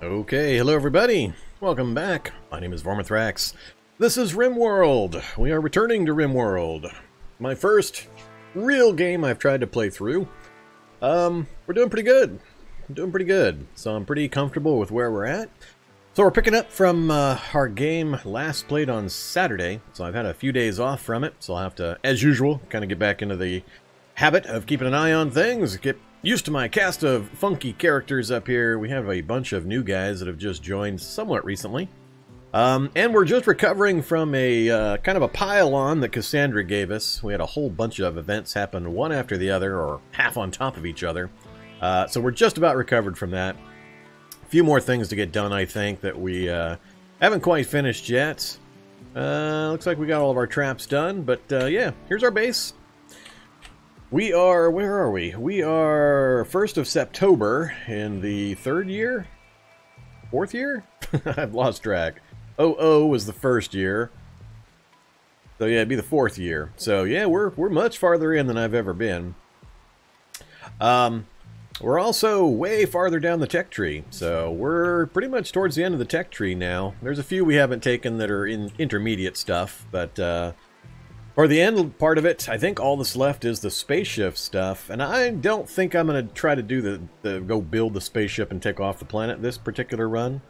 Okay, hello everybody. Welcome back. My name is Vormithrax. This is Rimworld. We are returning to Rimworld. My first real game I've tried to play through. We're doing pretty good. So I'm pretty comfortable with where we're at. So we're picking up from our game last played on Saturday. So I've had a few days off from it. So I'll have to, as usual, kind of get back into the habit of keeping an eye on things. Get used to my cast of funky characters up here. We have a bunch of new guys that have just joined somewhat recently. And we're just recovering from a kind of a pile-on that Cassandra gave us. We had a whole bunch of events happen one after the other, or half on top of each other. So we're just about recovered from that. A few more things to get done, I think, that we haven't quite finished yet. Looks like we got all of our traps done, but yeah, here's our base. We are, where are we? We are 1st of September in the 3rd year? 4th year? I've lost track. 00 was the 1st year. So yeah, it'd be the 4th year. So yeah, we're much farther in than I've ever been. We're also way farther down the tech tree. So we're pretty much towards the end of the tech tree now. There's a few we haven't taken that are in intermediate stuff, but for the end part of it, I think all that's left is the spaceship stuff, and I don't think I'm going to try to do go build the spaceship and take off the planet this particular run.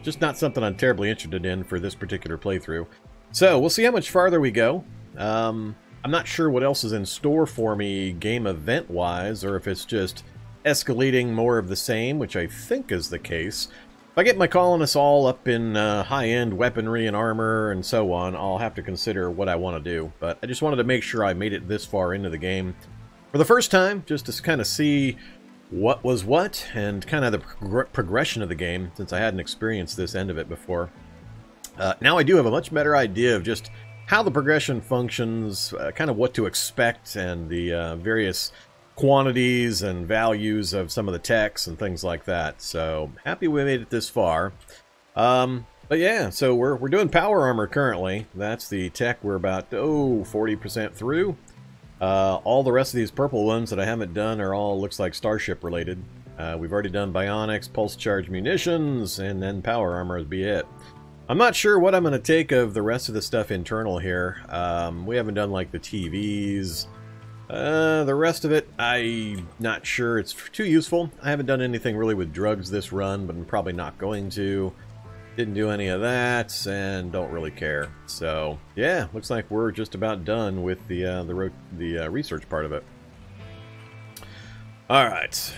Just not something I'm terribly interested in for this particular playthrough. So, we'll see how much farther we go. I'm not sure what else is in store for me game event-wise, or if it's just escalating more of the same, which I think is the case. If I get my colonists all up in high-end weaponry and armor and so on, I'll have to consider what I want to do. But I just wanted to make sure I made it this far into the game for the first time, just to kind of see what was what and kind of the progression of the game, since I hadn't experienced this end of it before. Now I do have a much better idea of just how the progression functions, kind of what to expect, and the various quantities and values of some of the techs and things like that. So happy we made it this far. But yeah, so we're doing power armor currently. That's the tech we're about 40% through. All the rest of these purple ones that I haven't done are all looks like starship related. We've already done bionics, pulse charge munitions, and then power armor would be it. I'm not sure what I'm going to take of the rest of the stuff internal here. We haven't done like the TVs. The rest of it, I'm not sure it's too useful. I haven't done anything really with drugs this run, but I'm probably not going to. Didn't do any of that, and don't really care. So, yeah, looks like we're just about done with the research part of it. Alright.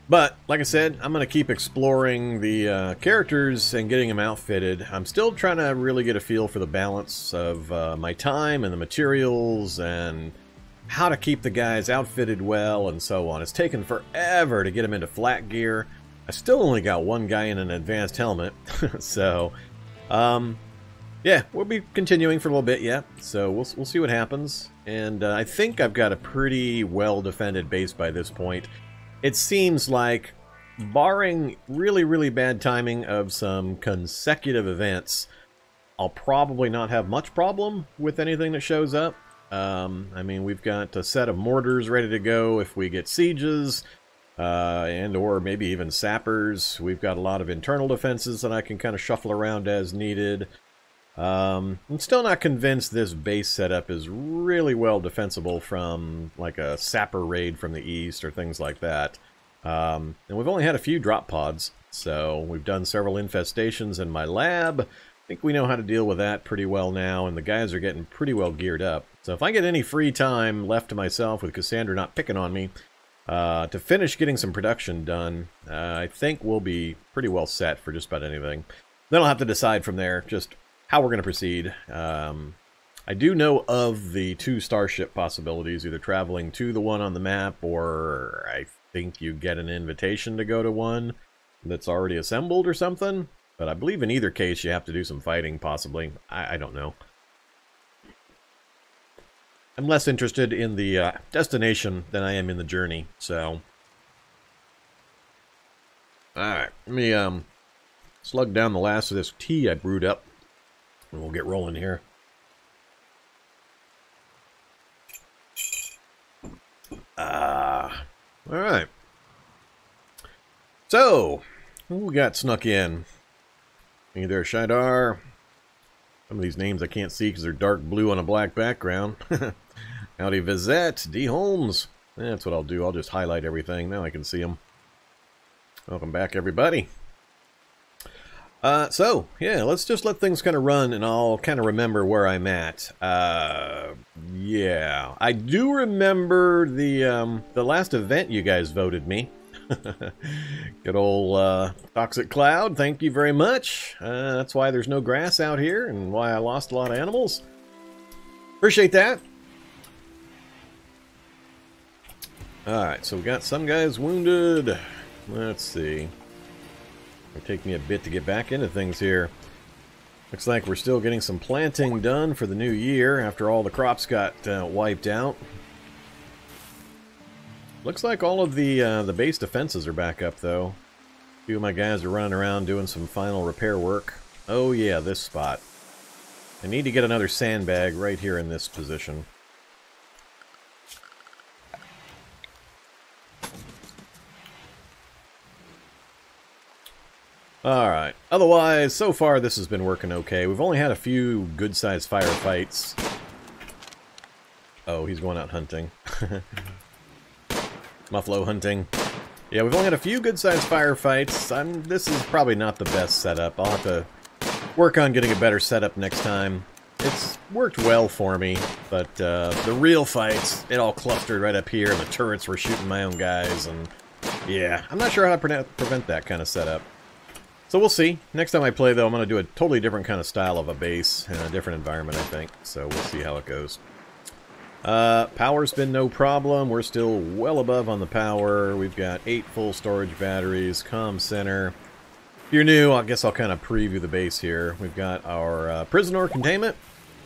But, like I said, I'm going to keep exploring the characters and getting them outfitted. I'm still trying to really get a feel for the balance of my time and the materials and how to keep the guys outfitted well and so on. It's taken forever to get them into flat gear. I still only got one guy in an advanced helmet. So, yeah, we'll be continuing for a little bit yet. So we'll see what happens. And I think I've got a pretty well-defended base by this point. It seems like, barring really, really bad timing of some consecutive events, I'll probably not have much problem with anything that shows up. I mean, we've got a set of mortars ready to go if we get sieges, and or maybe even sappers. We've got a lot of internal defenses that I can kind of shuffle around as needed. I'm still not convinced this base setup is really well defensible from like a sapper raid from the east or things like that. And we've only had a few drop pods, so we've done several infestations in my lab. I think we know how to deal with that pretty well now, and the guys are getting pretty well geared up. So if I get any free time left to myself with Cassandra not picking on me, to finish getting some production done, I think we'll be pretty well set for just about anything. Then I'll have to decide from there just how we're going to proceed. I do know of the 2 starship possibilities, either traveling to the one on the map, or I think you get an invitation to go to one that's already assembled or something. But I believe in either case you have to do some fighting, possibly. I don't know. I'm less interested in the destination than I am in the journey, so. Alright, let me slug down the last of this tea I brewed up. And we'll get rolling here. Alright. So, who we got snuck in? Hey there, Shidar. Some of these names I can't see because they're dark blue on a black background. Howdy, Vizette, D. Holmes. That's what I'll do. I'll just highlight everything. Now I can see them. Welcome back, everybody. So, yeah, let's just let things kind of run, and I'll kind of remember where I'm at. Yeah, I do remember the last event you guys voted me. Good old Toxic Cloud, thank you very much. That's why there's no grass out here, and why I lost a lot of animals. Appreciate that. Alright, so we got some guys wounded. Let's see. It'll take me a bit to get back into things here. Looks like we're still getting some planting done for the new year after all the crops got wiped out. Looks like all of the base defenses are back up, though. A few of my guys are running around doing some final repair work. Oh yeah, this spot. I need to get another sandbag right here in this position. Alright, otherwise, so far this has been working okay. We've only had a few good-sized firefights. Oh, he's going out hunting. Muffalo hunting. Yeah, we've only had a few good-sized firefights. This is probably not the best setup. I'll have to work on getting a better setup next time. It's worked well for me, but the real fights, it all clustered right up here, and the turrets were shooting my own guys, and yeah, I'm not sure how to prevent that kind of setup. So we'll see. Next time I play, though, I'm going to do a totally different kind of style of a base and a different environment, I think. So we'll see how it goes. Power's been no problem. We're still well above on the power. We've got 8 full storage batteries, comm center. If you're new, I guess I'll kind of preview the base here. We've got our prisoner containment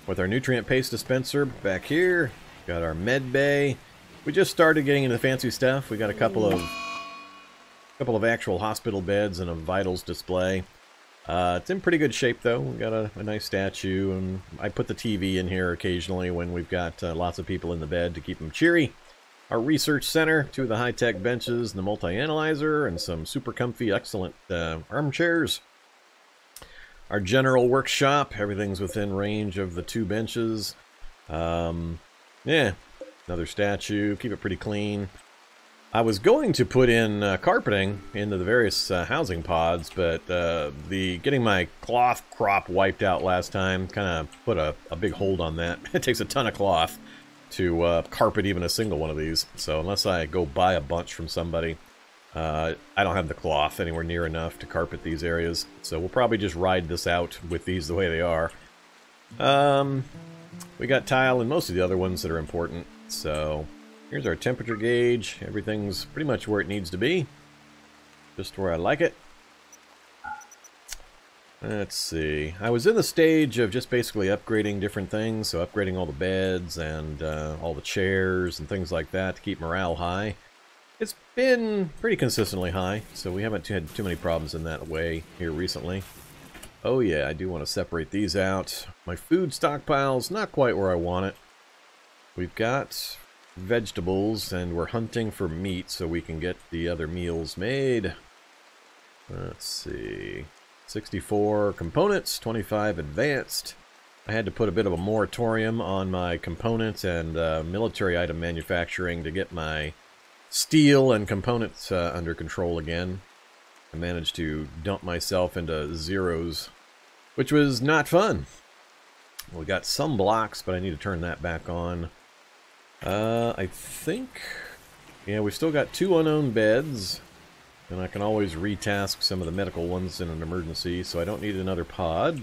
with our nutrient paste dispenser back here. Got our med bay. We just started getting into fancy stuff. We got a couple of actual hospital beds and a vitals display. It's in pretty good shape, though. We've got a nice statue, and I put the TV in here occasionally when we've got lots of people in the bed to keep them cheery. Our research center, 2 of the high-tech benches, and the multi-analyzer, and some super comfy, excellent armchairs. Our general workshop, everything's within range of the 2 benches. Yeah, another statue, keep it pretty clean. I was going to put in carpeting into the various housing pods, but getting my cloth crop wiped out last time kind of put a big hold on that. It takes a ton of cloth to carpet even a single one of these, so unless I go buy a bunch from somebody, I don't have the cloth anywhere near enough to carpet these areas, so we'll probably just ride this out with these the way they are. We got tile and most of the other ones that are important, so here's our temperature gauge. Everything's pretty much where it needs to be. Just where I like it. Let's see. I was in the stage of just basically upgrading different things. So upgrading all the beds and all the chairs and things like that to keep morale high. It's been pretty consistently high, so we haven't had too many problems in that way here recently. Oh yeah, I do want to separate these out. My food stockpile's not quite where I want it. We've got vegetables, and we're hunting for meat so we can get the other meals made. Let's see. 64 components, 25 advanced. I had to put a bit of a moratorium on my components and military item manufacturing to get my steel and components under control again. I managed to dump myself into zeros, which was not fun. We got some blocks, but I need to turn that back on. I think, yeah, we've still got 2 unowned beds, and I can always retask some of the medical ones in an emergency, so I don't need another pod.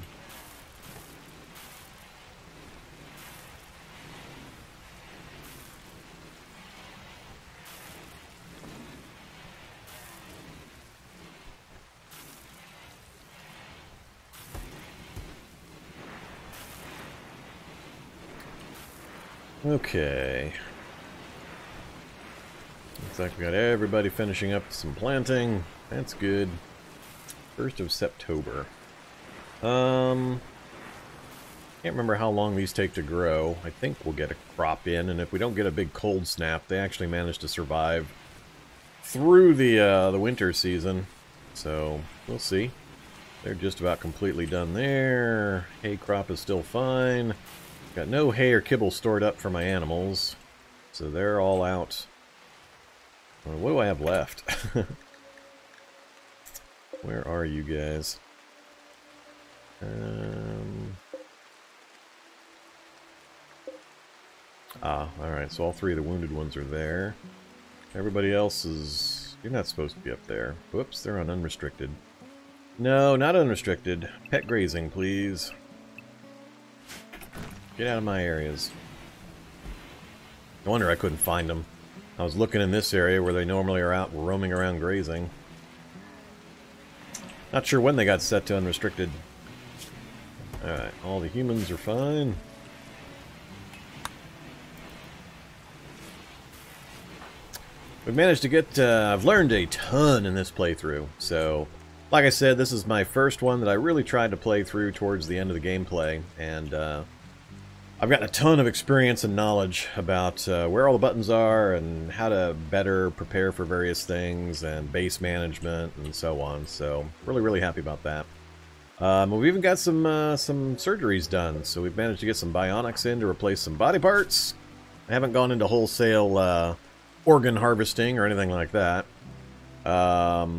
Okay. Looks like we got everybody finishing up some planting. That's good. 1st of September. Can't remember how long these take to grow. I think we'll get a crop in, and if we don't get a big cold snap, they actually manage to survive through the winter season, so we'll see. They're just about completely done there. Hay crop is still fine. Got no hay or kibble stored up for my animals, so they're all out. Well, what do I have left? Where are you guys? Alright, so all three of the wounded ones are there. Everybody else is... You're not supposed to be up there. Whoops, they're on unrestricted. No, not unrestricted. Pet grazing, please. Get out of my areas. No wonder I couldn't find them. I was looking in this area where they normally are out roaming around grazing. Not sure when they got set to unrestricted. Alright, all the humans are fine. We've managed to get, I've learned a ton in this playthrough, so, like I said, this is my first one that I really tried to play through towards the end of the gameplay, and I've gotten a ton of experience and knowledge about where all the buttons are and how to better prepare for various things and base management and so on, so really happy about that. We've even got some surgeries done, so we've managed to get some bionics in to replace some body parts. I haven't gone into wholesale organ harvesting or anything like that. But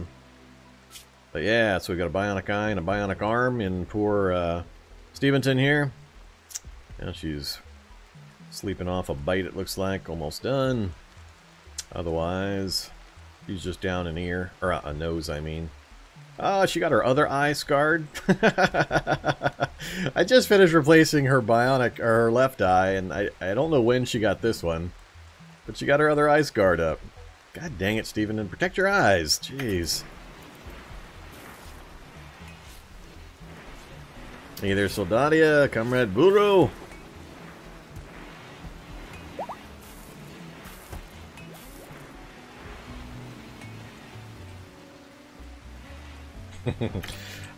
yeah, so we got a bionic eye and a bionic arm in poor Steventon here. Now she's sleeping off a bite, it looks like. Almost done. Otherwise, she's just down an ear. Or a nose, I mean. Oh, she got her other eye scarred. I just finished replacing her bionic, or her left eye, and I don't know when she got this one. But she got her other eye scarred up. God dang it, Steven, and protect your eyes. Jeez. Hey there, Soldadia, Comrade Burro.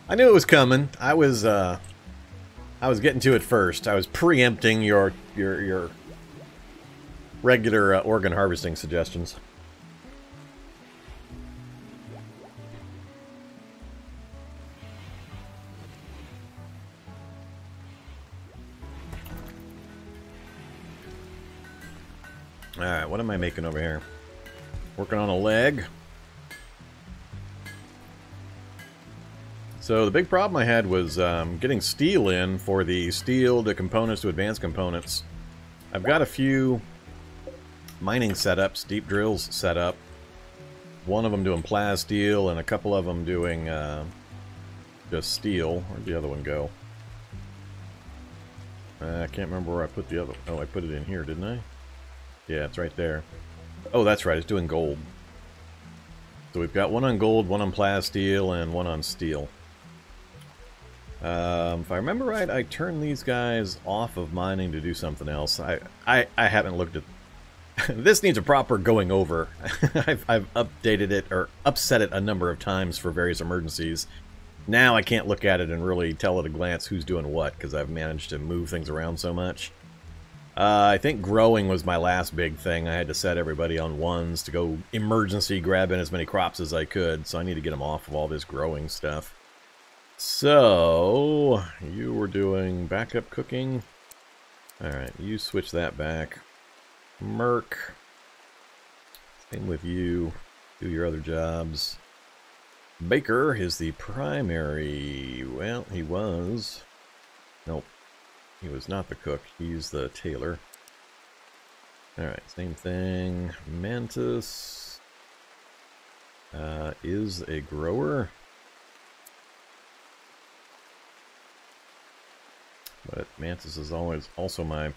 I knew it was coming. I was getting to it first. I was preempting your regular organ harvesting suggestions. Alright, what am I making over here? Working on a leg. So the big problem I had was getting steel in for the steel to components to advanced components. I've got a few mining setups, deep drills set up. One of them doing plas steel and a couple of them doing just steel. Where'd the other one go? I can't remember where I put the other. Oh, I put it in here, didn't I? Yeah, it's right there. Oh, that's right, it's doing gold. So we've got one on gold, one on plas steel, and one on steel. If I remember right, I turned these guys off of mining to do something else. I haven't looked at... This needs a proper going over. I've updated it, or upset it a number of times for various emergencies. Now I can't look at it and really tell at a glance who's doing what, because I've managed to move things around so much. I think growing was my last big thing. I had to set everybody on ones to go emergency grab in as many crops as I could, so I need to get them off of all this growing stuff. So, you were doing backup cooking. Alright, you switch that back. Merc. Same with you. Do your other jobs. Baker is the primary... Well, he was. Nope. He was not the cook. He's the tailor. Alright, same thing. Mantis is a grower. But Mantis is always also my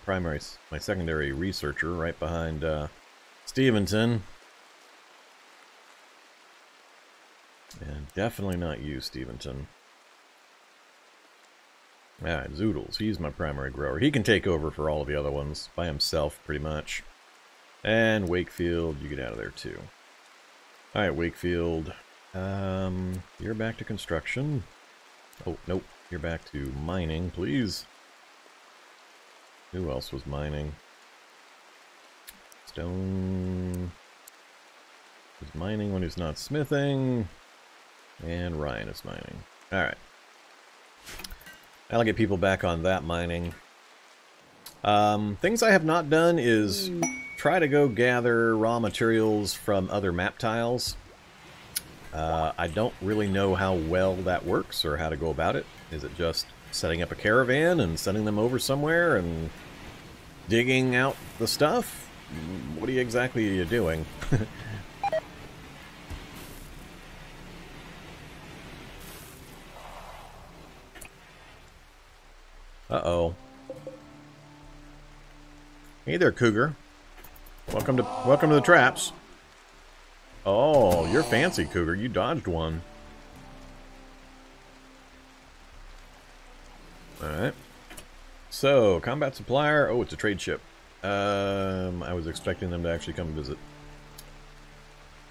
secondary researcher, right behind Steventon. And definitely not you, Steventon. Alright, Zoodles, he's my primary grower. He can take over for all of the other ones by himself, pretty much. And Wakefield, you get out of there too. Alright, Wakefield. You're back to construction. Oh, nope. You're back to mining, please. Who else was mining? Stone. Who's mining when he's not smithing. And Ryan is mining. Alright. I'll get people back on that mining. Things I have not done is try to go gather raw materials from other map tiles. I don't really know how well that works or how to go about it. Is it just setting up a caravan and sending them over somewhere and digging out the stuff? What exactly are you doing? Uh-oh. Hey there, Cougar. Welcome to the traps. Oh, you're fancy, Cougar. You dodged one. Alright. So, combat supplier. Oh, it's a trade ship. I was expecting them to actually come visit.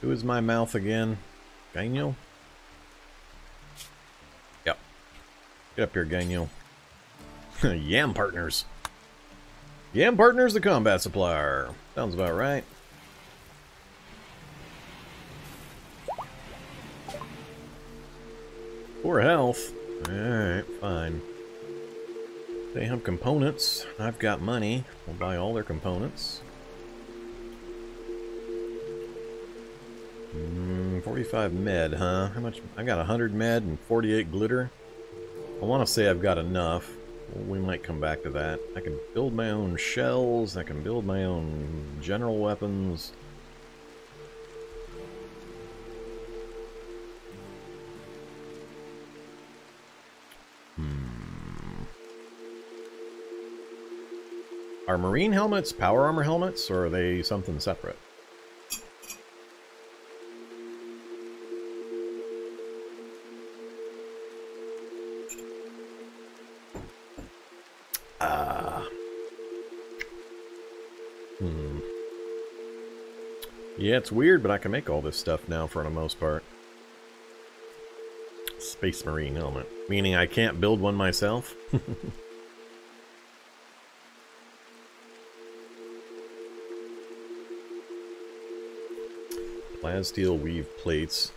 Who is my mouth again? Gainil? Yep. Get up here, Gainil. Yam Partners. Yam Partners, the combat supplier. Sounds about right. Poor health. Alright, fine. They have components. I've got money. We'll buy all their components. 45 med, huh? How much? I got 100 med and 48 glitter. I want to say I've got enough. We might come back to that. I can build my own shells. I can build my own general weapons. Are marine helmets power armor helmets, or are they something separate? Yeah, it's weird, but I can make all this stuff now for the most part. Space Marine helmet. Meaning I can't build one myself? Plasteel weave plates.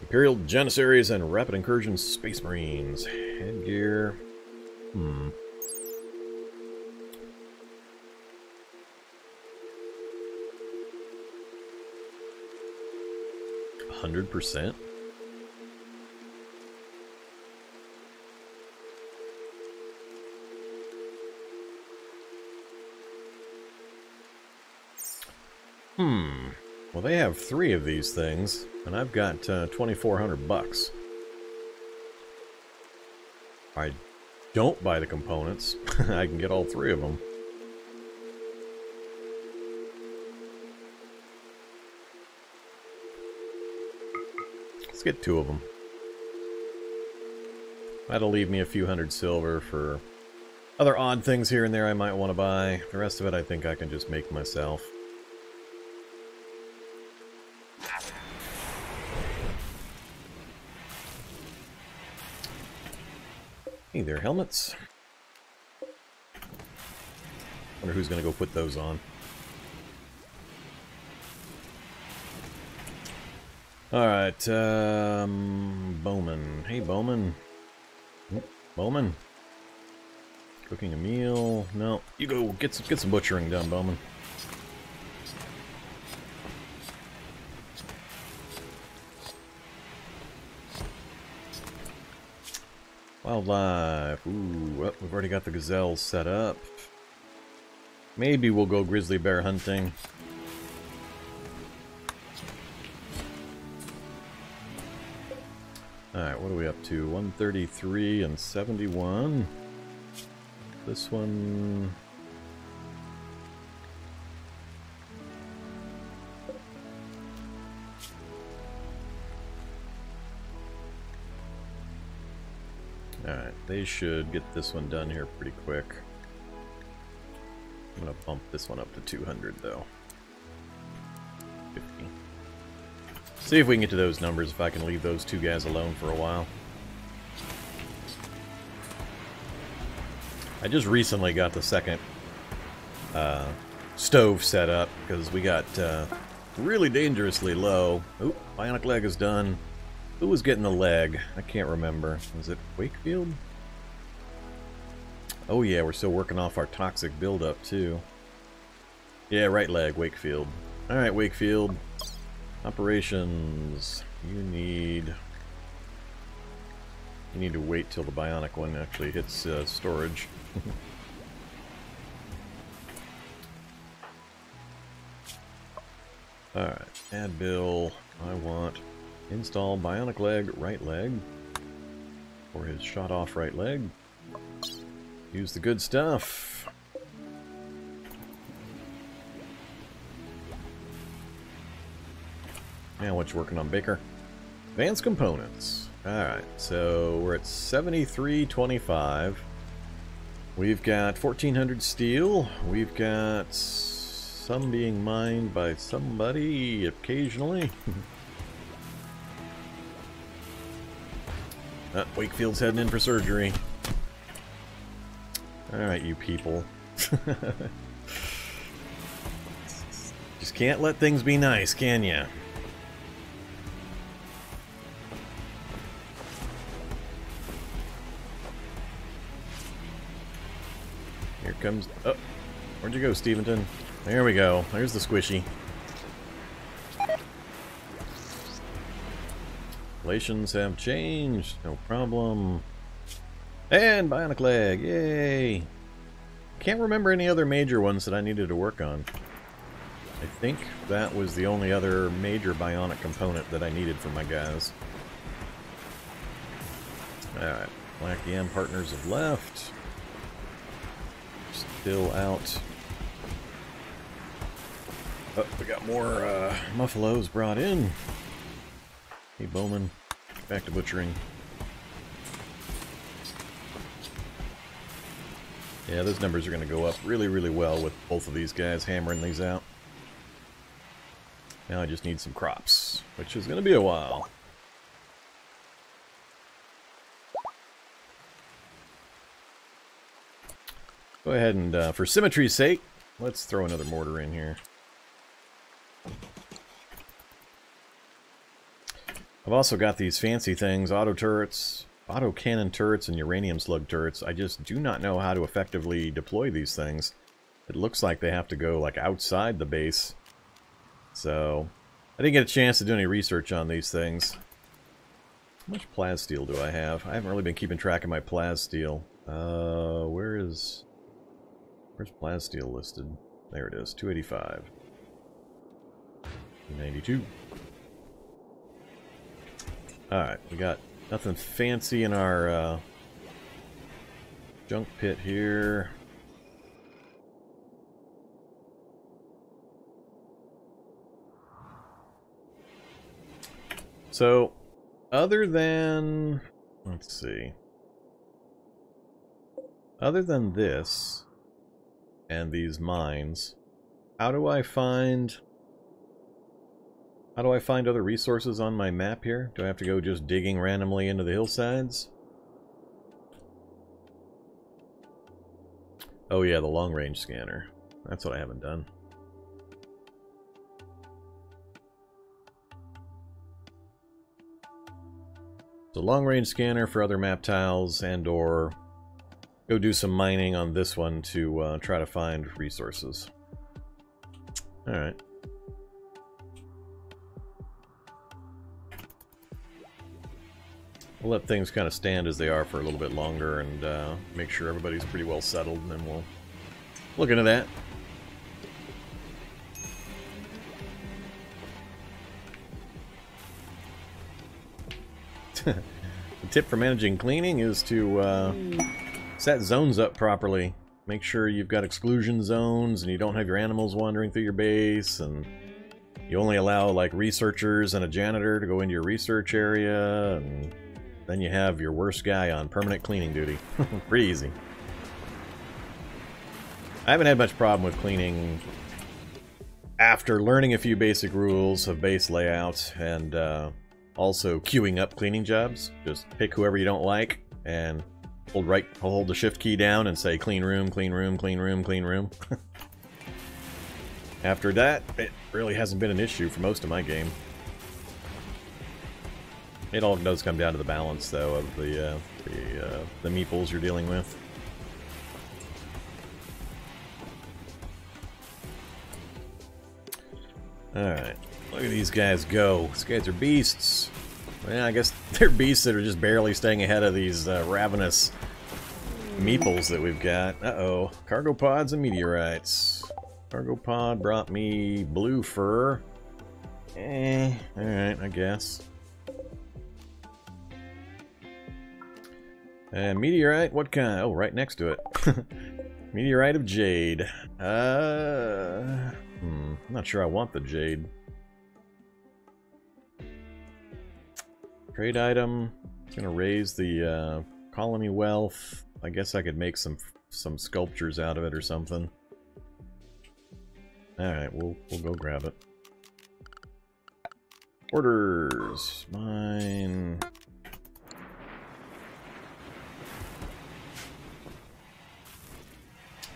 Imperial Janissaries and Rapid Incursion Space Marines. Headgear. 100%? Well, they have 3 of these things, and I've got 2,400 bucks. I don't buy the components. I can get all 3 of them. Let's get 2 of them. That'll leave me a few hundred silver for other odd things here and there I might want to buy. The rest of it I think I can just make myself. Hey there, helmets. Wonder who's gonna go put those on. Alright, Bowman. Hey, Bowman. Bowman. Cooking a meal. No, you go get some butchering done, Bowman. Wildlife. Ooh, well, we've already got the gazelles set up. Maybe we'll go grizzly bear hunting. Alright, what are we up to? 133 and 71. This one... Alright, they should get this one done here pretty quick. I'm gonna bump this one up to 200 though. 50. See if we can get to those numbers if I can leave those 2 guys alone for a while. I just recently got the second stove set up because we got really dangerously low. Oop, bionic leg is done. Who was getting the leg? I can't remember. Was it Wakefield? Oh yeah, we're still working off our toxic buildup too. Yeah, right leg, Wakefield. Alright, Wakefield. Operations. You need to wait till the bionic one actually hits storage. Alright, add bill. I want install bionic leg, right leg. For his shot off right leg. Use the good stuff. Now what you working on, Baker? Advanced components. Alright, so we're at 7325. We've got 1400 steel. We've got some being mined by somebody occasionally. Wakefield's heading in for surgery. Alright, you people. Just can't let things be nice, can ya? Here comes... Oh, where'd you go, Steventon? There we go. There's the squishy. Relations have changed. No problem. And bionic leg. Yay! Can't remember any other major ones that I needed to work on. I think that was the only other major bionic component that I needed for my guys. Alright. Black Yam partners have left. Still out. Oh, we got more Muffalos brought in. Hey, Bowman. Back to butchering. Yeah, those numbers are going to go up really, really well with both of these guys hammering these out. Now I just need some crops, which is going to be a while. Go ahead and, for symmetry's sake, let's throw another mortar in here. I've also got these fancy things, auto turrets, auto cannon turrets, and uranium slug turrets. I just do not know how to effectively deploy these things. It looks like they have to go like outside the base. So, I didn't get a chance to do any research on these things. How much plasteel do I have? I haven't really been keeping track of my plasteel. Where's plasteel listed? There it is, 285. 292. Alright, we got nothing fancy in our junk pit here. So, other than... let's see. Other than this, and these mines, how do I find other resources on my map here? Do I have to go just digging randomly into the hillsides? Oh yeah, the long-range scanner. That's what I haven't done. So long-range scanner for other map tiles, and or go do some mining on this one to try to find resources. Alright. We'll let things kind of stand as they are for a little bit longer and make sure everybody's pretty well settled, and then we'll look into that. The tip for managing cleaning is to set zones up properly. Make sure you've got exclusion zones and you don't have your animals wandering through your base, and you only allow like researchers and a janitor to go into your research area, and then you have your worst guy on permanent cleaning duty. Pretty easy. I haven't had much problem with cleaning after learning a few basic rules of base layout, and also queuing up cleaning jobs. Just pick whoever you don't like and hold the shift key down and say clean room, clean room, clean room, clean room. After that, it really hasn't been an issue for most of my game. It all does come down to the balance, though, of the meeples you're dealing with. Alright, look at these guys go. These guys are beasts. Well, I guess they're beasts that are just barely staying ahead of these ravenous meeples that we've got. Uh-oh. Cargo pods and meteorites. Cargo pod brought me blue fur. Alright, I guess. Meteorite, what kind? Oh, right next to it. Meteorite of jade. I'm not sure I want the jade. Trade item. It's gonna raise the colony wealth. I guess I could make some sculptures out of it or something. Alright, we'll go grab it. Orders. Mine.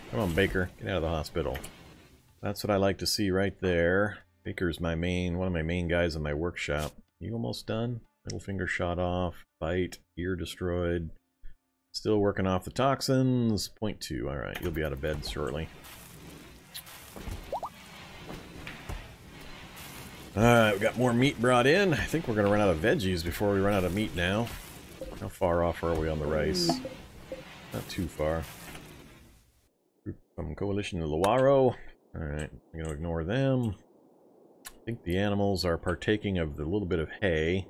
Come on, Baker. Get out of the hospital. That's what I like to see right there. Baker's one of my main guys in my workshop. You almost done? Middle finger shot off. Bite. Ear destroyed. Still working off the toxins. 0.2. Alright, you'll be out of bed shortly. Alright, we got more meat brought in. I think we're going to run out of veggies before we run out of meat now. How far off are we on the rice? Not too far. Group from Coalition of Luaro. Alright, I'm going to ignore them. I think the animals are partaking of the little bit of hay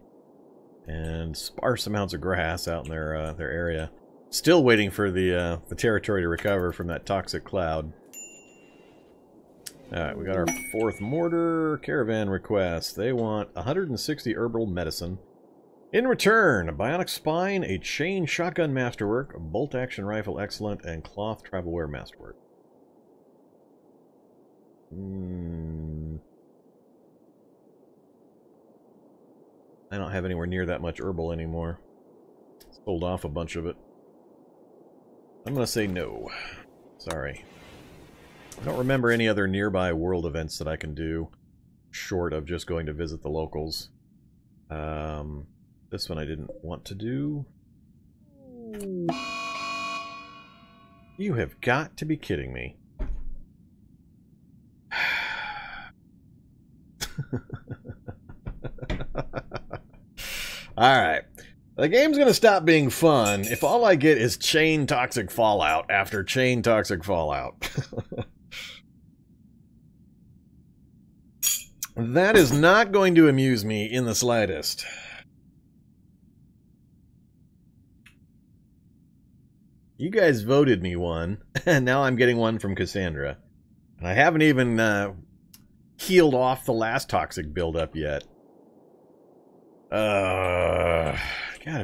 and sparse amounts of grass out in their area. Still waiting for the territory to recover from that toxic cloud. Alright, we got our 4th mortar caravan request. They want 160 herbal medicine. In return, a bionic spine, a chain shotgun masterwork, a bolt action rifle excellent, and cloth travelwear masterwork. I don't have anywhere near that much herbal anymore. Sold off a bunch of it. I'm gonna say no. Sorry. I don't remember any other nearby world events that I can do, short of just going to visit the locals. This one I didn't want to do. You have got to be kidding me. Alright. The game's gonna stop being fun if all I get is chain toxic fallout after chain toxic fallout. That is not going to amuse me in the slightest. You guys voted me one, and now I'm getting one from Cassandra. And I haven't even healed off the last toxic buildup yet. Gotta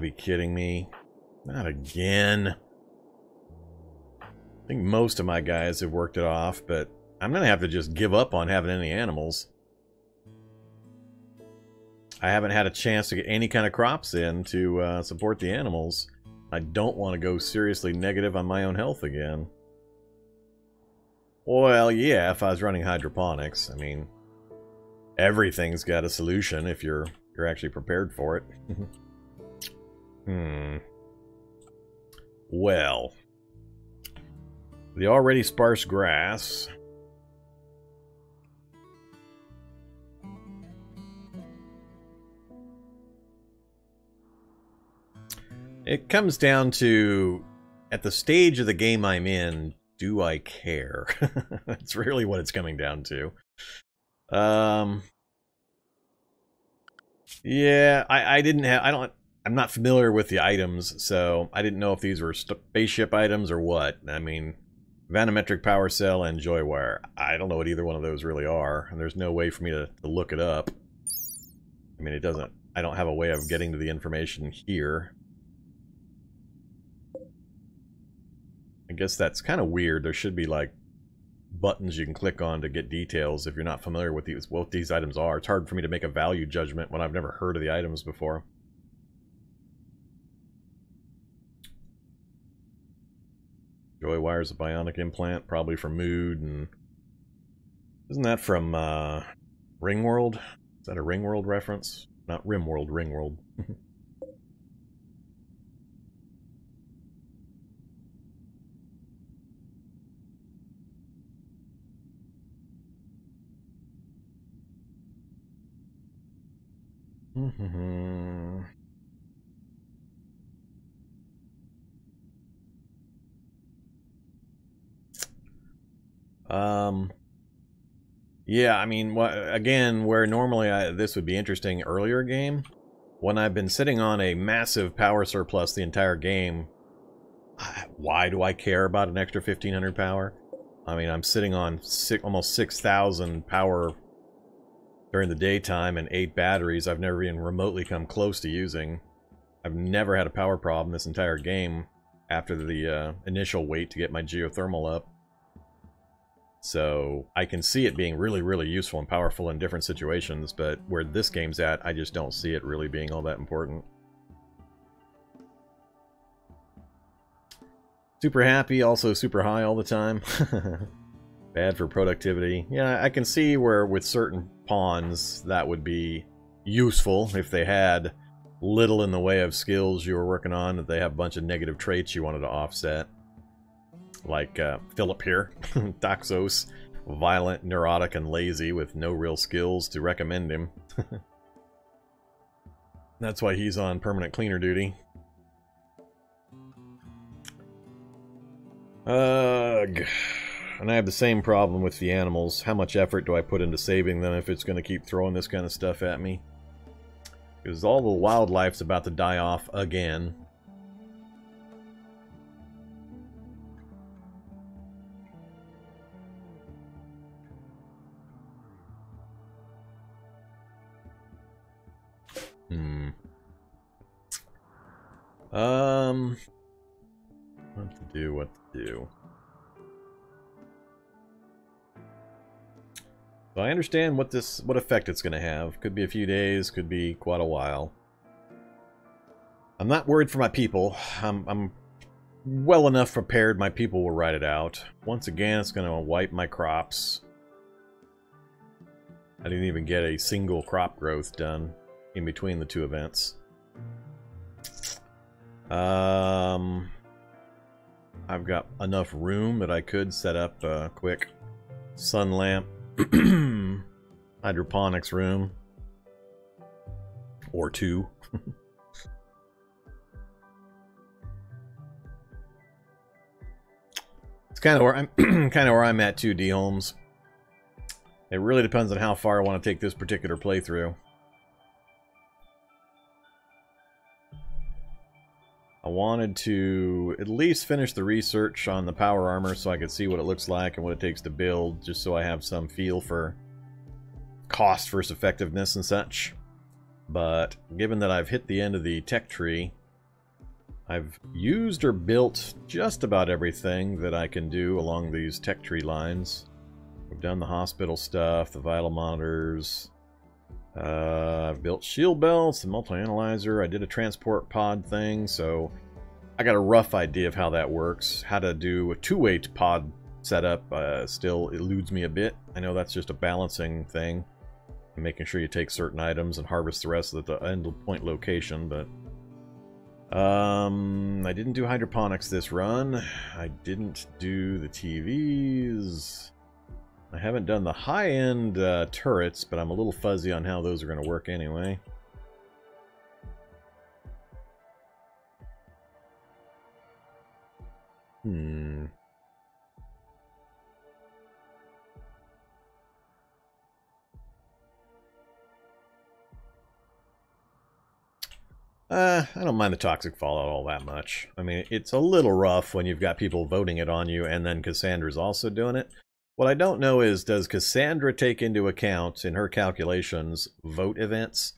be kidding me. Not again. I think most of my guys have worked it off, but I'm gonna have to just give up on having any animals. I haven't had a chance to get any kind of crops in to support the animals. I don't want to go seriously negative on my own health again. Well, yeah, if I was running hydroponics. I mean, everything's got a solution if you're actually prepared for it. Well, the already sparse grass. It comes down to, at the stage of the game I'm in, do I care? That's really what it's coming down to. Yeah, I'm not familiar with the items, so I didn't know if these were spaceship items or what. I mean, Vanometric Power Cell and Joywire. I don't know what either one of those really are, and there's no way for me to look it up. I mean, I don't have a way of getting to the information here. I guess that's kind of weird. There should be, like, buttons you can click on to get details if you're not familiar with what these items are. It's hard for me to make a value judgment when I've never heard of the items before. Joywire's a bionic implant, probably for mood and Isn't that from Ringworld? Is that a Ringworld reference? Not Rimworld, Ringworld. Yeah, I mean, again, where normally this would be interesting earlier game, when I've been sitting on a massive power surplus the entire game, why do I care about an extra 1500 power? I mean, I'm sitting on almost 6,000 power during the daytime and 8 batteries I've never even remotely come close to using. I've never had a power problem this entire game after the initial wait to get my geothermal up. So I can see it being really, really useful and powerful in different situations, but where this game's at, I just don't see it really being all that important. Super happy, also super high all the time. Bad for productivity. Yeah, I can see where with certain pawns that would be useful if they had little in the way of skills you were working on, that they have a bunch of negative traits you wanted to offset. Like Philip here, Doxos, violent, neurotic, and lazy with no real skills to recommend him. That's why he's on permanent cleaner duty. Ugh. And I have the same problem with the animals. How much effort do I put into saving them if it's going to keep throwing this kind of stuff at me? Because all the wildlife's about to die off again. What to do. So I understand what effect it's going to have. Could be a few days, could be quite a while. I'm not worried for my people. I'm well enough prepared my people will ride it out. Once again, it's going to wipe my crops. I didn't even get a single crop growth done in between the two events. I've got enough room that I could set up a quick sun lamp hydroponics room or two. It's kind of where I'm at too, D Holmes. It really depends on how far I want to take this particular playthrough. I wanted to at least finish the research on the power armor so I could see what it looks like and what it takes to build, just so I have some feel for cost versus effectiveness and such. But given that I've hit the end of the tech tree, I've used or built just about everything that I can do along these tech tree lines. We've done the hospital stuff, the vital monitors. I've built shield belts, the multi-analyzer. I did a transport pod thing, so I got a rough idea of how that works. How to do a two-way pod setup still eludes me a bit. I know that's just a balancing thing, and making sure you take certain items and harvest the rest at the end point location, but I didn't do hydroponics this run. I didn't do the TVs. I haven't done the high-end turrets, but I'm a little fuzzy on how those are going to work anyway. I don't mind the toxic fallout all that much. I mean, it's a little rough when you've got people voting it on you and then Cassandra's also doing it. What I don't know is, does Cassandra take into account in her calculations vote events?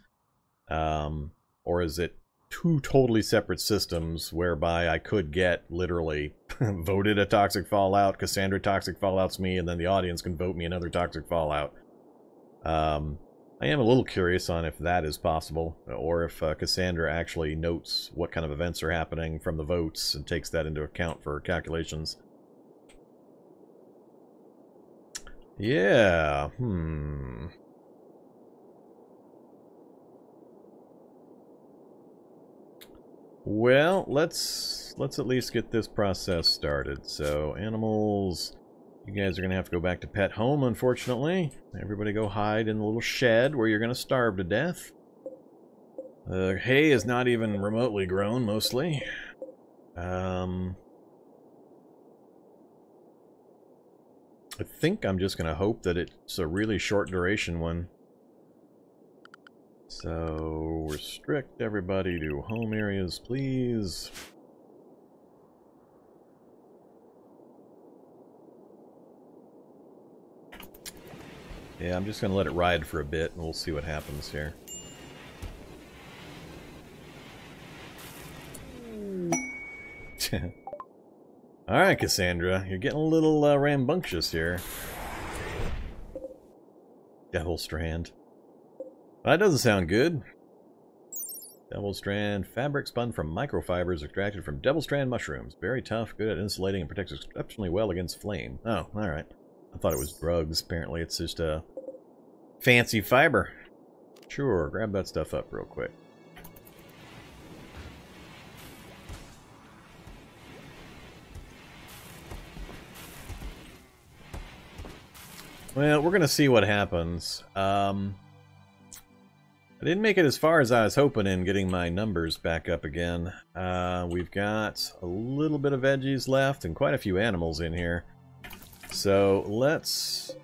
Or is it two totally separate systems whereby I could get literally voted a toxic fallout, Cassandra toxic fallouts me, and then the audience can vote me another toxic fallout? I am a little curious on if that is possible, or if Cassandra actually notes what kind of events are happening from the votes and takes that into account for calculations. Yeah, Well, let's at least get this process started. So, animals, you guys are going to have to go back to pet home, unfortunately. Everybody go hide in the little shed where you're going to starve to death. Hay is not even remotely grown, mostly. I think I'm just going to hope that it's a really short duration one. So, restrict everybody to home areas, please. Yeah, I'm just going to let it ride for a bit, and we'll see what happens here. Alright, Cassandra, you're getting a little rambunctious here. Devil Strand. That doesn't sound good. Devil Strand, fabric spun from microfibers extracted from Devil Strand mushrooms. Very tough, good at insulating, and protects exceptionally well against flame. Oh, alright. I thought it was drugs. Apparently it's just a fancy fiber. Sure, grab that stuff up real quick. Well, we're going to see what happens. I didn't make it as far as I was hoping in getting my numbers back up again. We've got a little bit of veggies left and quite a few animals in here. So let's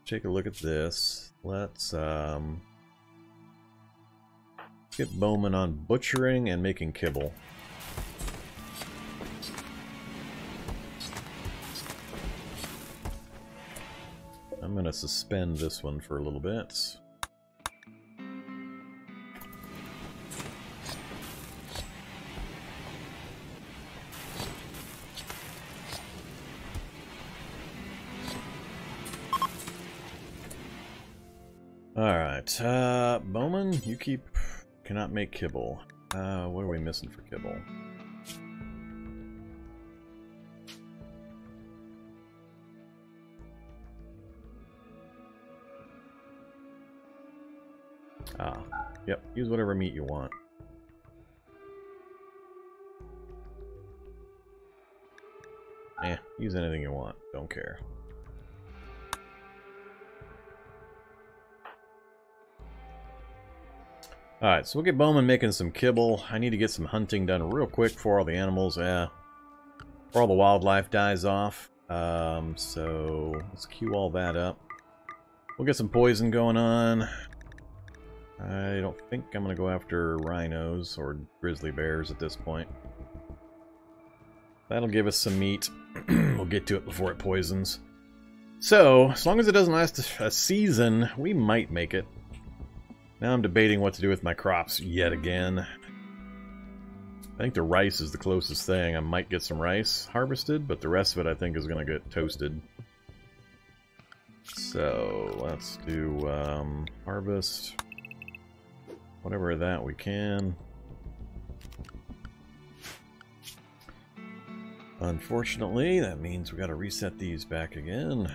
take a look at this. Let's get Bowman on butchering and making kibble. I'm going to suspend this one for a little bit. Alright, Bowman, you cannot make kibble. What are we missing for kibble? Yep, use whatever meat you want. Use anything you want, don't care. Alright, so we'll get Bowman making some kibble. I need to get some hunting done real quick for all the animals, before all the wildlife dies off. So let's queue all that up. We'll get some poison going on. I don't think I'm going to go after rhinos or grizzly bears at this point. That'll give us some meat. We'll get to it before it poisons. So, as long as it doesn't last a season, we might make it. Now I'm debating what to do with my crops yet again. I think the rice is the closest thing. I might get some rice harvested, but the rest of it I think is going to get toasted. So, let's do harvest. Whatever that we can. Unfortunately, that means we got to reset these back again.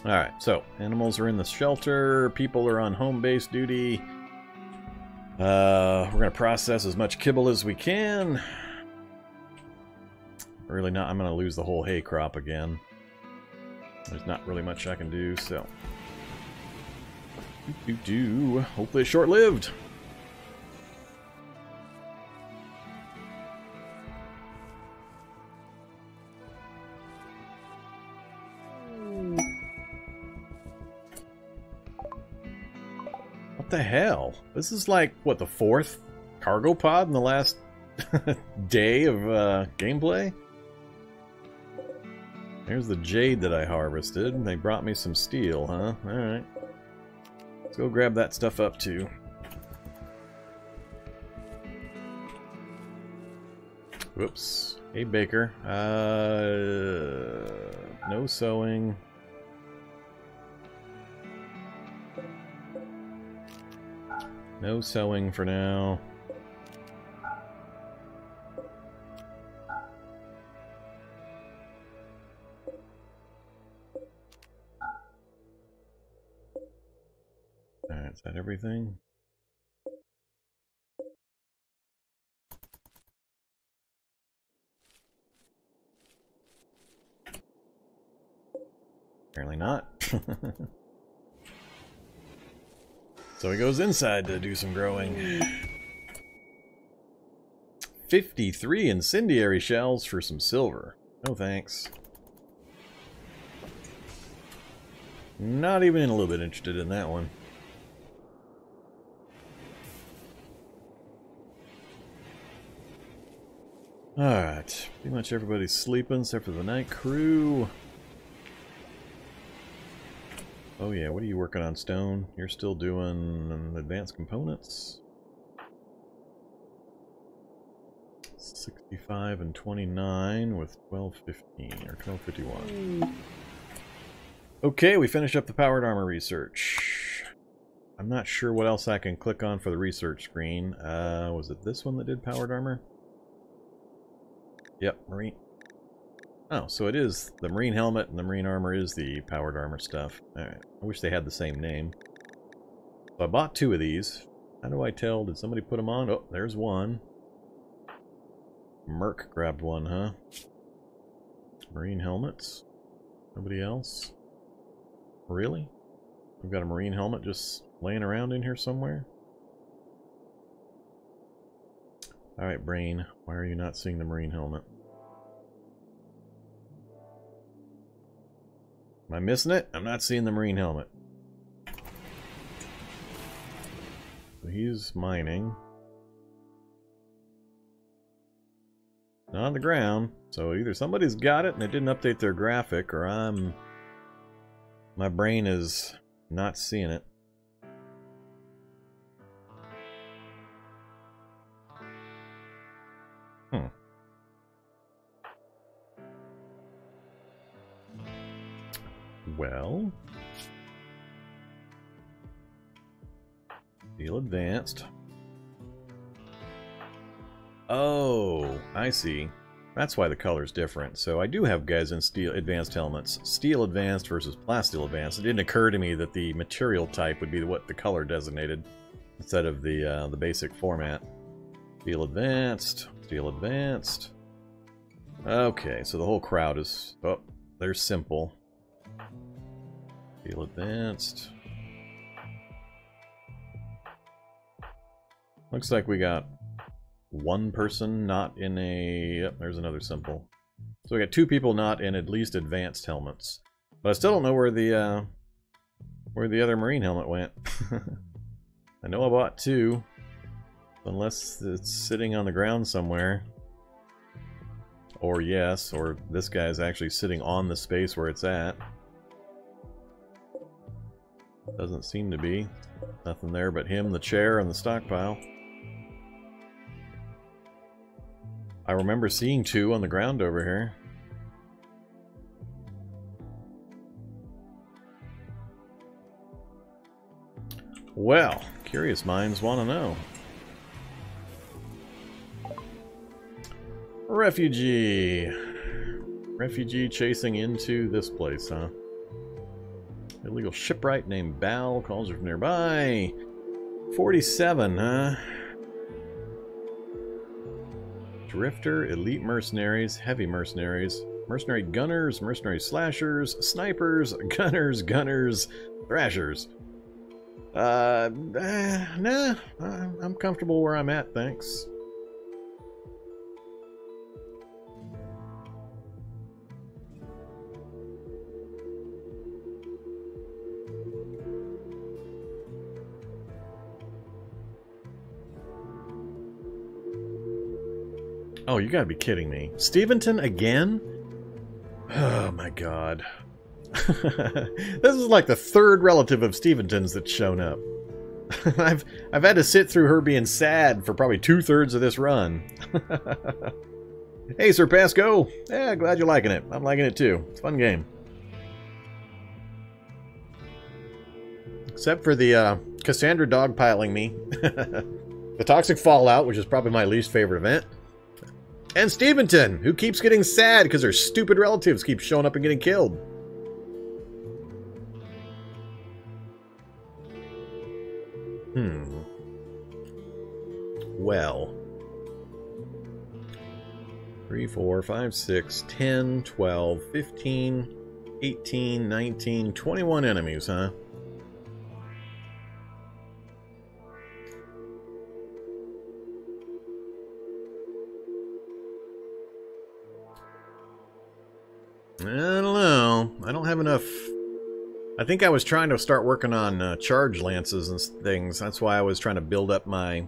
Alright, so animals are in the shelter, people are on home base duty. We're going to process as much kibble as we can. Really not, I'm going to lose the whole hay crop again. There's not really much I can do, so. Hopefully it's short-lived. What the hell? This is like, what, the 4th cargo pod in the last day of gameplay? There's the jade that I harvested. They brought me some steel, huh? Alright. Let's go grab that stuff up, too. Whoops. Hey, Baker. No sewing. No sewing for now. Alright, is that everything? Apparently not. So he goes inside to do some growing. 53 incendiary shells for some silver. No thanks. Not even a little bit interested in that one. Alright, pretty much everybody's sleeping except for the night crew. Oh yeah, what are you working on, Stone? You're still doing advanced components? 65 and 29 with 1215 or 1251. Okay, we finished up the powered armor research. I'm not sure what else I can click on for the research screen. Was it this one that did powered armor? Yep, marine. Oh, so it is the marine helmet and the marine armor is the powered armor stuff. Alright, I wish they had the same name. So I bought 2 of these. How do I tell? Did somebody put them on? Oh, there's one. Merc grabbed one, huh? Marine helmets. Nobody else? Really? We've got a marine helmet just laying around in here somewhere? Alright, Brain. Why are you not seeing the marine helmet? Am I missing it? I'm not seeing the marine helmet. So he's mining. Not on the ground. So either somebody's got it and they didn't update their graphic, or my brain is not seeing it. Well, steel advanced. Oh, I see. That's why the color's different. So I do have guys in steel advanced helmets. Steel advanced versus plasteel advanced. It didn't occur to me that the material type would be what the color designated instead of the basic format. Steel advanced. Steel advanced. Okay, so the whole crowd is... Oh, they're simple. Steel advanced. Looks like we got one person not in a... Yep, there's another simple. So we got 2 people not in at least advanced helmets. But I still don't know where the other marine helmet went. I know I bought 2. Unless it's sitting on the ground somewhere. Or yes, or this guy's actually sitting on the space where it's at. Doesn't seem to be. Nothing there but him, the chair, and the stockpile. I remember seeing 2 on the ground over here. Well, curious minds want to know. Refugee. Refugee chasing into this place, huh? Illegal shipwright named Bal calls her from nearby. 47, huh? Drifter, elite mercenaries, heavy mercenaries, mercenary gunners, mercenary slashers, snipers, gunners, thrashers. Nah, I'm comfortable where I'm at, thanks. Oh, you gotta be kidding me. Steventon again? Oh my god. This is like the 3rd relative of Steventon's that's shown up. I've had to sit through her being sad for probably 2/3 of this run. Hey, Sir Pasco. Yeah, glad you're liking it. I'm liking it too. It's a fun game. Except for the Cassandra dogpiling me. The Toxic Fallout, which is probably my least favorite event. And Steventon, who keeps getting sad because her stupid relatives keep showing up and getting killed. Well. 3, 4, 5, 6, 10, 12, 15, 18, 19, 21 enemies, huh? I don't know. I don't have enough. I think I was trying to start working on charge lances and things. That's why I was trying to build up my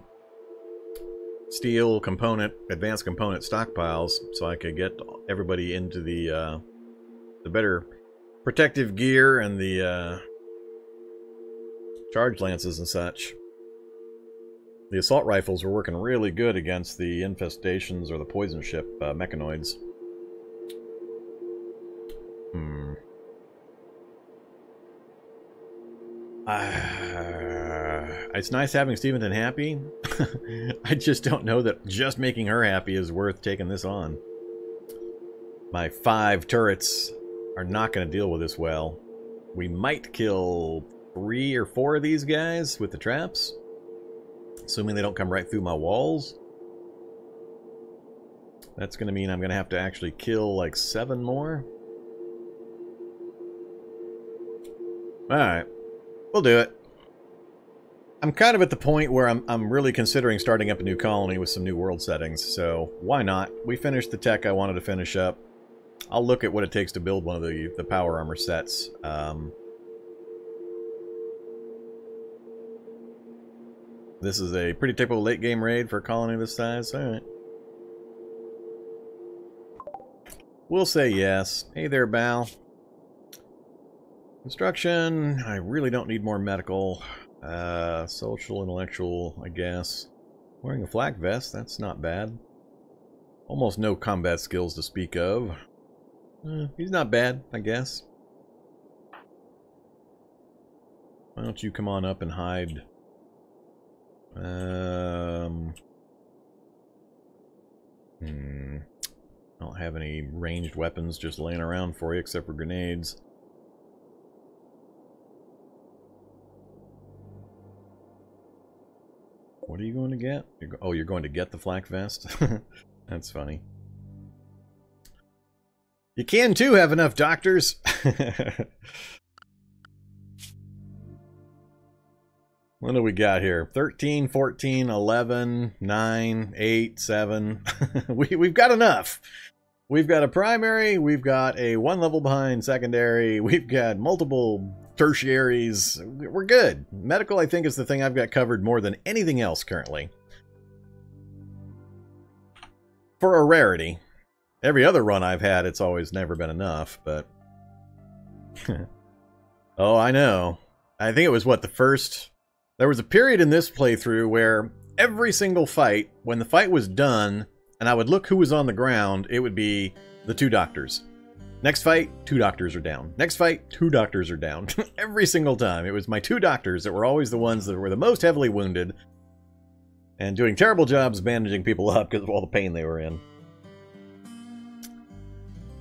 steel component, advanced component stockpiles, so I could get everybody into the better protective gear and the charge lances and such. The assault rifles were working really good against the infestations or the poison ship mechanoids. It's nice having Steventon happy. I just don't know that just making her happy is worth taking this on. My 5 turrets are not going to deal with this well. We might kill 3 or 4 of these guys with the traps, assuming they don't come right through my walls. That's going to mean I'm going to have to actually kill like 7 more. Alright, we'll do it. I'm kind of at the point where I'm really considering starting up a new colony with some new world settings, so why not? We finished the tech I wanted to finish up. I'll look at what it takes to build one of the power armor sets. This is a pretty typical late game raid for a colony this size. Alright. We'll say yes. Hey there, Bal. Construction. I really don't need more medical. Social, intellectual, I guess. Wearing a flak vest, that's not bad. Almost no combat skills to speak of. He's not bad, I guess. Why don't you come on up and hide? I don't have any ranged weapons just laying around for you except for grenades. What are you going to get? You're going to get the flak vest? That's funny. You can too have enough doctors. What do we got here? 13, 14, 11, 9, 8, 7. We've got enough. We've got a primary, we've got a 1 level behind secondary, we've got multiple tertiaries. We're good. Medical, I think, is the thing I've got covered more than anything else currently. For a rarity. Every other run I've had, it's always never been enough, but... Oh, I know. I think it was, what, the first... There was a period in this playthrough where every single fight, when the fight was done, and I would look who was on the ground, it would be the 2 doctors. Next fight, 2 doctors are down. Next fight, 2 doctors are down. Every single time. It was my 2 doctors that were always the ones that were the most heavily wounded and doing terrible jobs bandaging people up because of all the pain they were in.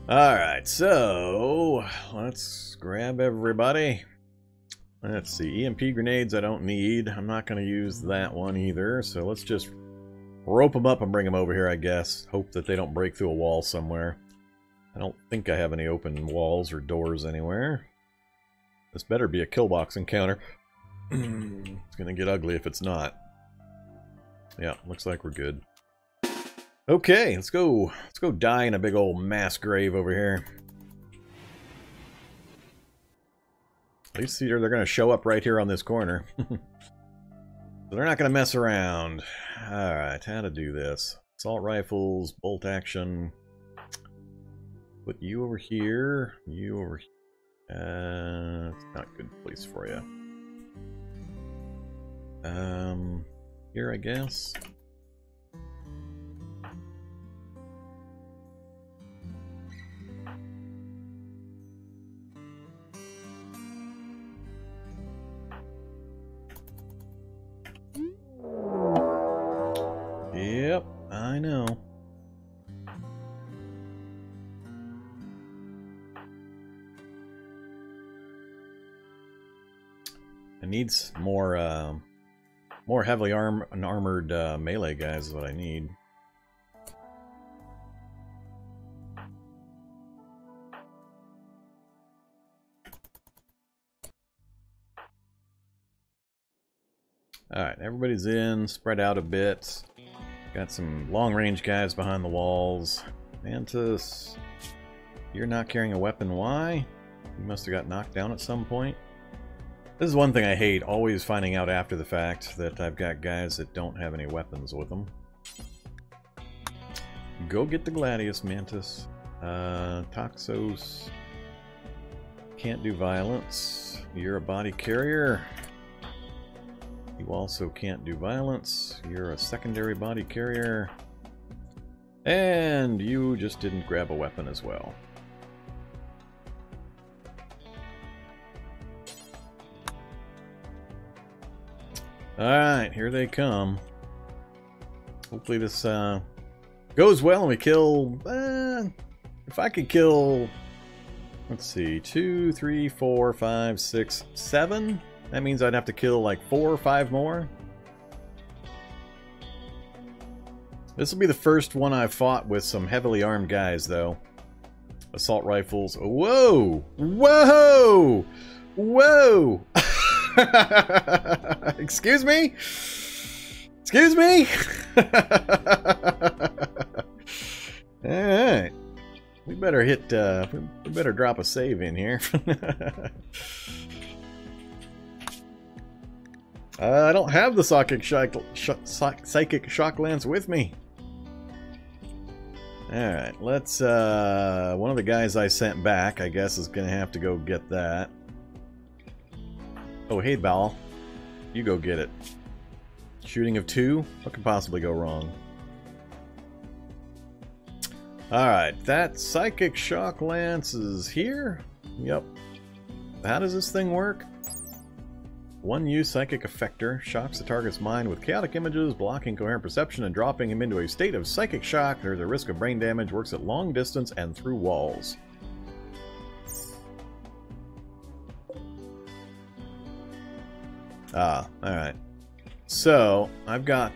Alright, so let's grab everybody. Let's see, EMP grenades I don't need. I'm not going to use that one either, so let's just rope them up and bring them over here, I guess. Hope that they don't break through a wall somewhere. I don't think I have any open walls or doors anywhere. This better be a killbox encounter. It's gonna get ugly if it's not. Yeah, looks like we're good. Okay, let's go. Let's go die in a big old mass grave over here. At least they're gonna show up right here on this corner. So they're not gonna mess around. Alright, how to do this. Assault rifles, bolt action. Put you over here, you over here. It's not a good place for you. Here, I guess. I know. I need more heavily armored melee guys is what I need. Alright, everybody's in, spread out a bit. Got some long-range guys behind the walls. Mantis, you're not carrying a weapon. Why? You must have got knocked down at some point. This is one thing I hate, always finding out after the fact that I've got guys that don't have any weapons with them. Go get the Gladius, Mantis. Toxos. Can't do violence. You're a body carrier. You also can't do violence. You're a secondary body carrier. And you just didn't grab a weapon as well. Alright, here they come. Hopefully this goes well and we kill... if I could kill... Let's see, 2, 3, 4, 5, 6, 7... That means I'd have to kill like 4 or 5 more. This will be the first one I've fought with some heavily armed guys, though. Assault rifles. Whoa! Whoa! Whoa! Excuse me? Excuse me? Alright. We better hit, we better drop a save in here. I don't have the psychic shock lance with me. Alright, let's, one of the guys I sent back, I guess, is gonna have to go get that. Oh, hey, Bal. You go get it. Shooting of 2? What could possibly go wrong? Alright, that psychic shock lance is here? Yep. How does this thing work? One use psychic effector shocks the target's mind with chaotic images, blocking coherent perception and dropping him into a state of psychic shock. There's a risk of brain damage, works at long distance and through walls. Ah, alright. So, I've got,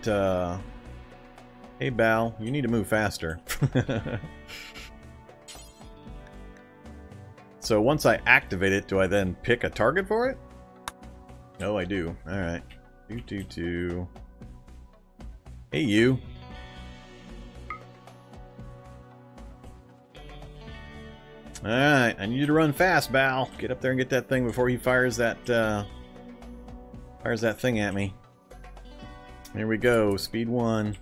hey Bal, you need to move faster. So once I activate it, do I then pick a target for it? Oh, I do. Alright. 222. Hey, you. Alright, I need you to run fast, Bal. Get up there and get that thing before he fires that thing at me. Here we go. Speed 1.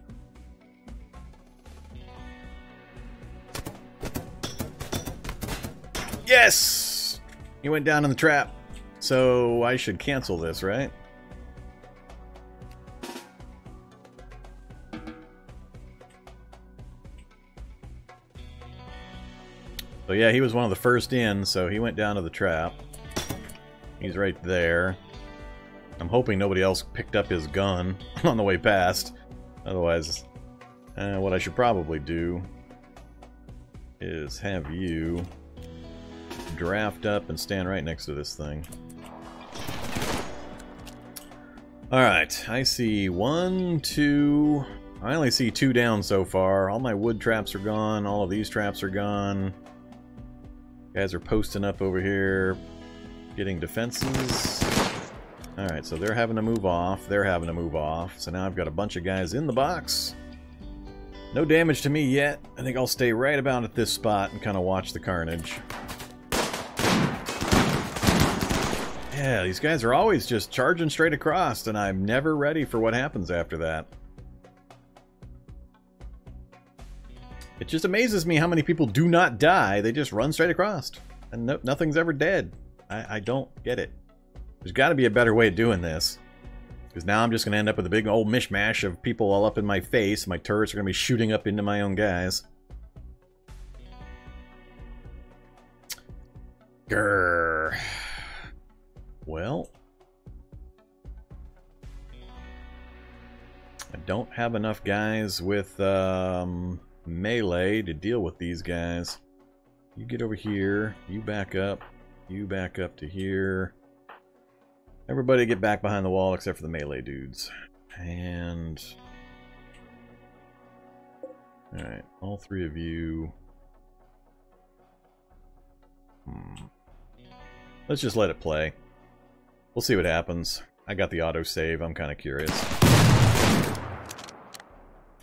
Yes! He went down in the trap. So I should cancel this, right? So yeah, he was one of the first in, so he went down to the trap. He's right there. I'm hoping nobody else picked up his gun on the way past. Otherwise, what I should probably do is have you draft up and stand right next to this thing. Alright, I see 1, 2... I only see 2 down so far. All my wood traps are gone. All of these traps are gone. Guys are posting up over here, getting defenses. Alright, so they're having to move off. They're having to move off. So now I've got a bunch of guys in the box. No damage to me yet. I think I'll stay right about at this spot and kind of watch the carnage. Yeah, these guys are always just charging straight across, and I'm never ready for what happens after that. It just amazes me how many people do not die. They just run straight across, and nothing's ever dead. I don't get it. There's got to be a better way of doing this. Because now I'm just going to end up with a big old mishmash of people all up in my face. My turrets are going to be shooting up into my own guys. Grrr. Well, I don't have enough guys with melee to deal with these guys. You get over here, you back up to here. Everybody get back behind the wall except for the melee dudes. And... alright, all three of you... let's just let it play. We'll see what happens. I got the autosave, I'm kind of curious.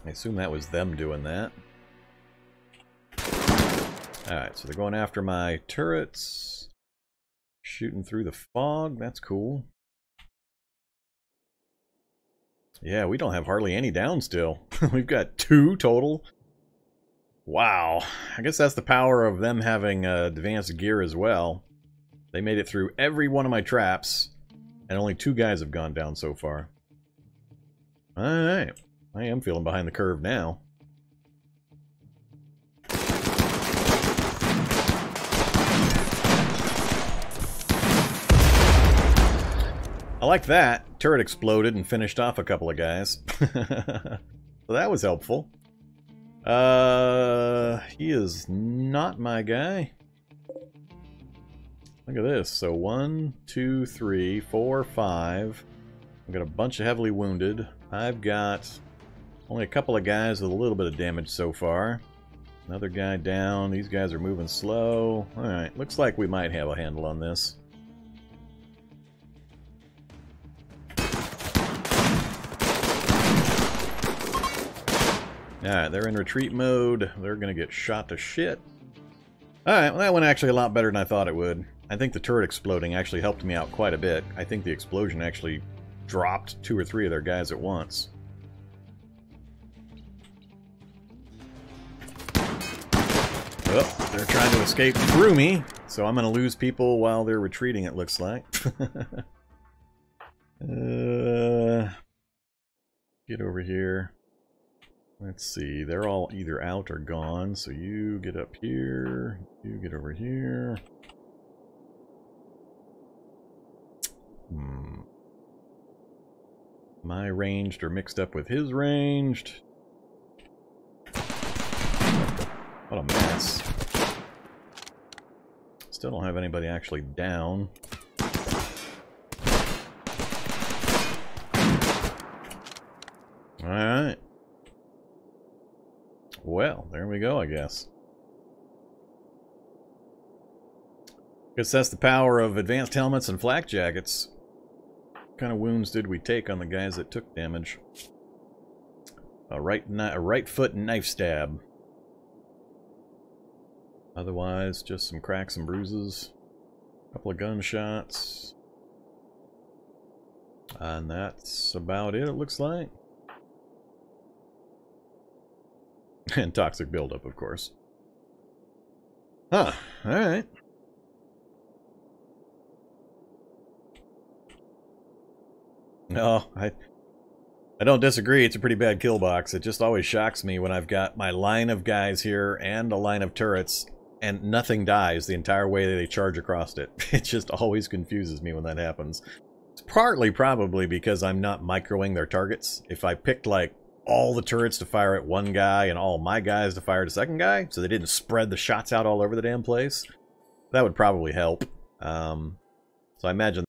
I assume that was them doing that. Alright, so they're going after my turrets. Shooting through the fog, that's cool. Yeah, we don't have hardly any down still. We've got 2 total. Wow. I guess that's the power of them having advanced gear as well. They made it through every one of my traps, and only 2 guys have gone down so far. Alright. I am feeling behind the curve now. I like that. Turret exploded and finished off a couple of guys. So that was helpful. He is not my guy. Look at this. So 1, 2, 3, 4, 5. I've got a bunch of heavily wounded. I've got only a couple of guys with a little bit of damage so far. Another guy down. These guys are moving slow. Alright, looks like we might have a handle on this. Alright, they're in retreat mode. They're gonna get shot to shit. Alright, well that went actually a lot better than I thought it would. I think the turret exploding actually helped me out quite a bit. I think the explosion actually dropped 2 or 3 of their guys at once. Oh, they're trying to escape through me, so I'm gonna lose people while they're retreating, it looks like. Get over here. Let's see, they're all either out or gone, so you get up here, you get over here. My ranged are mixed up with his ranged. What a mess. Still don't have anybody actually down. Alright. Well, there we go, I guess. Guess that's the power of advanced helmets and flak jackets. What kind of wounds did we take on the guys that took damage? A right foot knife stab. Otherwise, just some cracks and bruises. A couple of gunshots. And that's about it looks like. And toxic buildup, of course. Huh, alright. No, I don't disagree. It's a pretty bad kill box. It just always shocks me when I've got my line of guys here and a line of turrets, and nothing dies the entire way that they charge across it. It just always confuses me when that happens. It's partly probably because I'm not microing their targets. If I picked, like, all the turrets to fire at one guy and all my guys to fire at a second guy, so they didn't spread the shots out all over the damn place, that would probably help. So I imagine